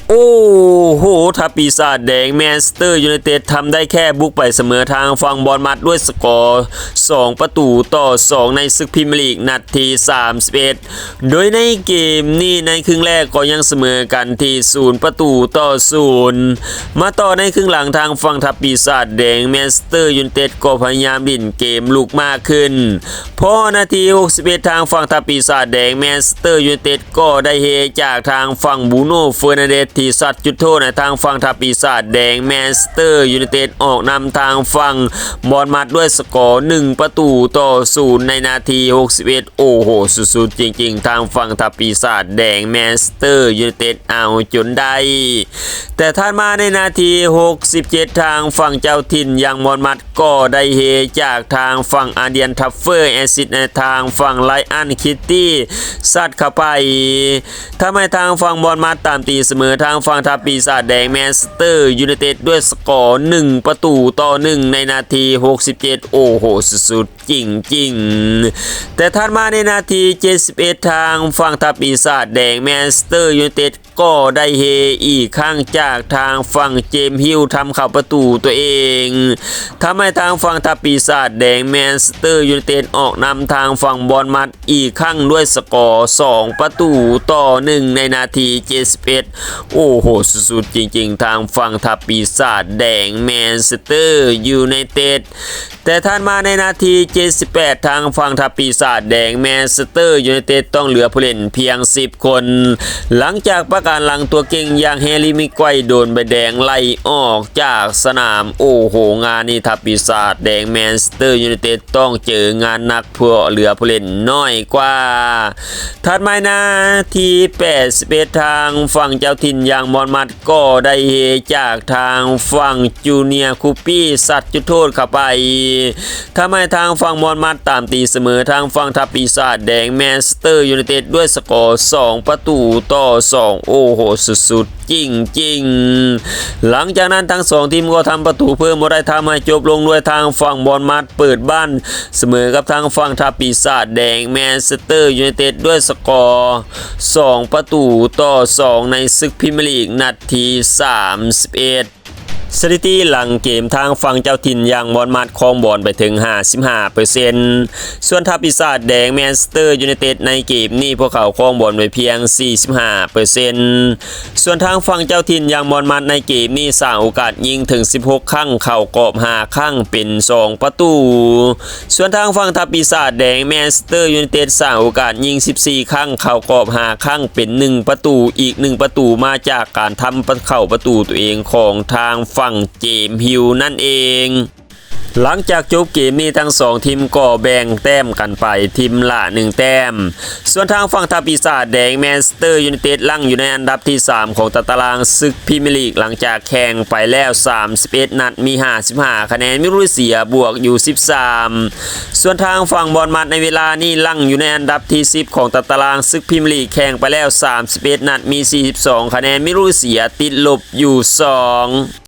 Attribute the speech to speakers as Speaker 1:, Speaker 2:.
Speaker 1: โอ้โหถ้าปีศาจแดงแมนเชสเตอร์ยูไนเต็ดทำได้แค่บุกไปเสมอทางฝั่งบอร์นมัธด้วยสกอร์2-2ในศึกพรีเมียร์ลีกนัดที่31โดยในเกมนี้ในครึ่งแรกก็ยังเสมอกันที่0-0มาต่อในครึ่งหลังทางฝั่งทัพปีศาจแดงแมนเชสเตอร์ยูไนเต็ดก็พยายามดิ้นเกมลุกมากขึ้นพอนาที61ทางฝั่งทัพปีศาจแดงแมนเชสเตอร์ยูไนเต็ดก็ได้เฮจากทางฝั่งบูโน่เฟอร์นันเดสที่สัตว์จุดโทษในทางฝั่งทัพปีศาจแดงแมนเชสเตอร์ยูไนเต็ดออกนำทางฝั่งบอร์นมัธด้วยสกอร์1-0ในนาที61โอ้โหสุดๆจริงๆทางฝั่งทัพปีศาจแดงแมนเชสเตอร์ยูไนเต็ดเอาจนได้แต่ท่านมาในนาที67ทางฝั่งเจ้าถิ่นอย่างบอร์นมัธก็ได้เฮจากทางฝั่งอาเดียนทัฟเฟอร์แอซิดในทางฝั่งไลอันคิตตี้สัตว์เข้าไปทำให้ทางฝั่งบอร์นมัธตามตีเสมอทางฝั่งทัพปีศาจแดงแมนเชสเตอร์ยูไนเต็ดด้วยสกอร์1-1ในนาที67โอ้โหสุดๆจริงๆแต่ท่านมาในนาที71ทางฝั่งทัพปีศาจแดงแมนเชสเตอร์ยูไนเต็ดก็ได้เฮอีกครั้งจากทางฝั่งเจมส์ฮิลทำเข้าประตูตัวเองทำให้ทางฝั่งทัพปีศาจแดงแมนเชสเตอร์ยูไนเต็ดออกนำทางฝั่งบอร์นมัธอีกครั้งด้วยสกอร์2-1ในนาที71โอ้โหสุดๆจริงๆทางฝั่งทัพปีศาจแดงแมนเชสเตอร์ยูไนเต็ดแต่ท่านมาในนาที78ทางฝั่งทัพปีศาจแดงแมนเชสเตอร์ยูไนเต็ดต้องเหลือผู้เล่นเพียง10คนหลังจากประกาศหลังตัวเก่งอย่างแฮร์รี่มิกไกวโดนใบแดงไล่ออกจากสนามโอ้โหงานนี้ทัพปีศาจแดงแมนเชสเตอร์ยูไนเต็ดต้องเจองานหนักเพื่อเหลือผู้เล่นน้อยกว่าถัดมานาที81ทางฝั่งเจ้าถิ่นอย่างบอร์นมัธก็ได้เฮจากทางฝั่งจูเนียร์คูปี้สัตว์จุดโทษเข้าไปทำให้ทางฝั่งบอร์นมัธตามตีเสมอทางฝั่งทัพปีศาจแดงแมนเชสเตอร์ยูไนเต็ดด้วยสกอร์2-2โอ้โหสุดๆจริงๆหลังจากนั้นทั้ง2ทีมก็ทำประตูเพิ่มมาได้ทำให้จบลงด้วยทางฝั่งบอร์นมัธเปิดบ้านเสมอกับทางฝั่งทัพปีศาจแดงแมนเชสเตอร์ยูไนเต็ดด้วยสกอร์2-2ในศึกพรีเมียร์ลีกนัดที่31สถิติหลังเกมทางฝั่งเจ้าถิ่นอย่างบอร์นมัธครองบอลไปถึง 55% ส่วนทัพปีศาจแดงแมนเชสเตอร์ยูไนเต็ดในเกมนี้พวกเขาครองบอลไปเพียง 45% ส่วนทางฝั่งเจ้าถิ่นอย่างบอร์นมัธในเกมนี้สร้างโอกาสยิงถึง16ครั้งเข้ากรอบ5ครั้งเป็น2ประตูส่วนทางฝั่งทัพปีศาจแดงแมนเชสเตอร์ยูไนเต็ดสร้างโอกาสยิง14ครั้งเข้ากรอบ5ครั้งเป็น1ประตูอีก1ประตูมาจากการทำเข้าประตูตัวเองของทางฝั่งเจมส์ฮิลนั่นเองหลังจากจบเกมนี้ทั้ง2ทีมก็แบ่งแต้มกันไปทีมละ1แต้มส่วนทางฝั่งทัพปีศาจแดงแมนเชสเตอร์ยูไนเต็ดลั่งอยู่ในอันดับที่3ของตารางศึกพรีเมียร์ลีกหลังจากแข่งไปแล้ว31นัดมี55คะแนนไม่รู้เสียบวกอยู่13ส่วนทางฝั่งบอร์นมัธในเวลานี้ลั่งอยู่ในอันดับที่10ของตารางศึกพรีเมียร์ลีกแข่งไปแล้ว31นัดมี42คะแนนไม่รู้เสียติดลบอยู่2